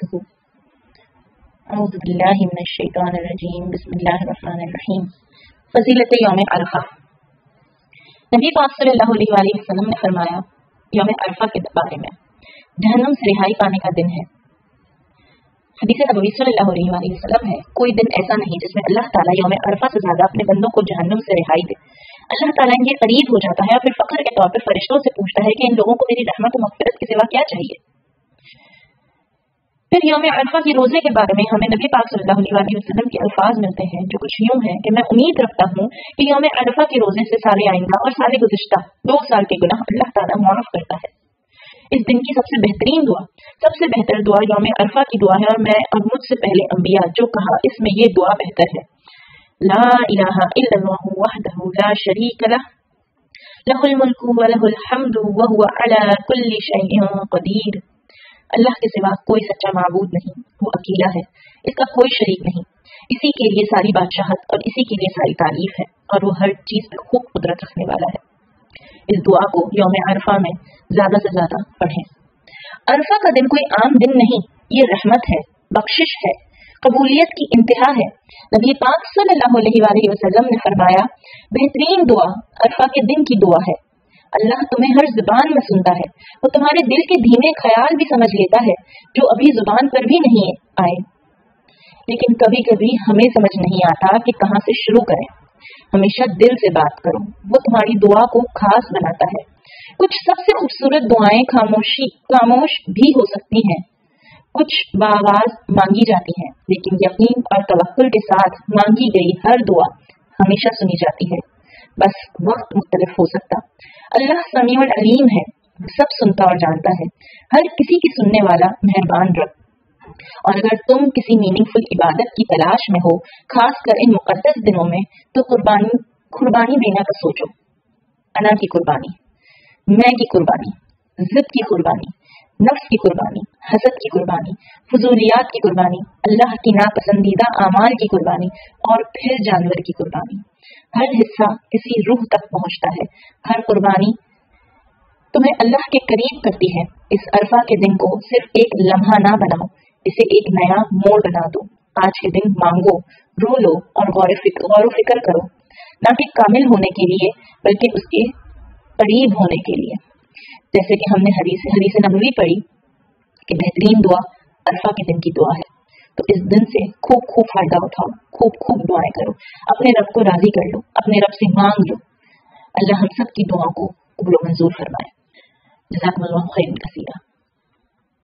وبركاته. اعوذ باللہ من الشیطان الرجیم، بسم اللہ الرحمن الرحیم۔ فضیلت یوم عرفہ۔ نبی پاک صلی اللہ علیہ وآلہ وسلم نے فرمایا یوم عرفہ کے بارے میں جہنم سے رہائی پانے کا دن ہے۔ حدیث نبوی صلی اللہ علیہ وآلہ وسلم ہے، کوئی دن ایسا نہیں جس میں اللہ تعالیٰ یوم عرفہ سے زیادہ اپنے بندوں کو جہنم سے رہائی دے۔ اللہ تعالیٰ ان کے قریب ہو جاتا ہے اور پھر فخر کے طور پر فرشتوں سے پوچھتا ہے کہ ان لوگوں کو میری رحمت و مغفرت کے سوا کیا چاہیے۔ پھر یوم عرفہ کے روزے کے بارے میں ہمیں نبی پاک صلی اللہ علیہ وسلم کے الفاظ ملتے ہیں جو کچھ یوں ہیں کہ میں امید رکھتا ہوں کہ یوم عرفہ کے روزے سے سال آئندہ اور سال گزشتہ 2 سال کے گناہ اللہ تعالیٰ معاف کرتا ہے۔ اس دن کی سب سے بہترین دعا، سب سے بہتر دعا یوم عرفہ کی دعا ہے، اور میں اور مجھ سے پہلے انبیاء جو کہا اس میں یہ دعا بہتر ہے۔ لا الہ الا اللہ وحدہ لا شریک لہ لہ الملک ولہ الحمد وہو علی کل شیء قدیر۔ اللہ کے سوا کوئی سچا معبود نہیں، وہ اکیلا ہے، اس کا کوئی شریک نہیں، اسی کے لیے ساری بادشاہت اور اسی کے لیے ساری تعریف ہے، اور وہ ہر چیز پہ خوب قدرت رکھنے والا ہے۔ اس دعا کو یوم عرفہ میں زیادہ سے زیادہ پڑھیں۔ عرفہ کا دن کوئی عام دن نہیں، یہ رحمت ہے، بخشش ہے، قبولیت کی انتہا ہے۔ نبی پاک صلی اللہ علیہ وآلہ وسلم نے فرمایا بہترین دعا عرفہ کے دن کی دعا ہے۔ اللہ تمہیں ہر زبان میں سنتا ہے، وہ تمہارے دل کے دھیمے خیال بھی سمجھ لیتا ہے جو ابھی زبان پر بھی نہیں آئے۔ لیکن کبھی کبھی ہمیں سمجھ نہیں آتا کہ کہاں سے شروع کریں۔ ہمیشہ دل سے بات کرو، وہ تمہاری دعا کو خاص بناتا ہے۔ کچھ سب سے خوبصورت دعائیں خاموش بھی ہو سکتی ہیں، کچھ بآواز مانگی جاتی ہیں، لیکن یقین اور توکل کے ساتھ مانگی گئی ہر دعا ہمیشہ سنی جاتی ہے، بس وقت مختلف ہو سکتا۔ اللہ سمیع العلیم ہے، سب سنتا اور جانتا ہے، ہر کسی کی سننے والا مہربان رب۔ اور اگر تم کسی میننگ فل عبادت کی تلاش میں ہو، خاص کر ان مقدس دنوں میں، تو قربانی دینے کا سوچو۔ انا کی قربانی، میں کی قربانی، ضد کی قربانی، نفس کی قربانی، حسد کی قربانی، فضولیات کی قربانی، اللہ کی ناپسندیدہ اعمال کی قربانی، اور پھر جانور کی قربانی۔ ہر حصہ کسی روح تک پہنچتا ہے، ہر قربانی تمہیں اللہ کے قریب کرتی ہے۔ اس عرفہ کے دن کو صرف ایک لمحہ نہ بناؤ، اسے ایک نیا موڑ بنا دو۔ آج کے دن مانگو، رو لو اور غور و فکر کرو، نہ کہ کامل ہونے کے لیے بلکہ اس کے قریب ہونے کے لیے۔ جیسے کہ ہم نے حدیث نبوی پڑھی کہ بہترین دعا عرفہ کے دن کی دعا ہے، تو اس دن سے خوب فائدہ اٹھاؤ، خوب دعائیں کرو، اپنے رب کو راضی کر لو، اپنے رب سے مانگ لو۔ اللہ ہم سب کی دعاؤں کو قبول و منظور فرمائے۔ جزاکم اللہ خیرا کثیرا۔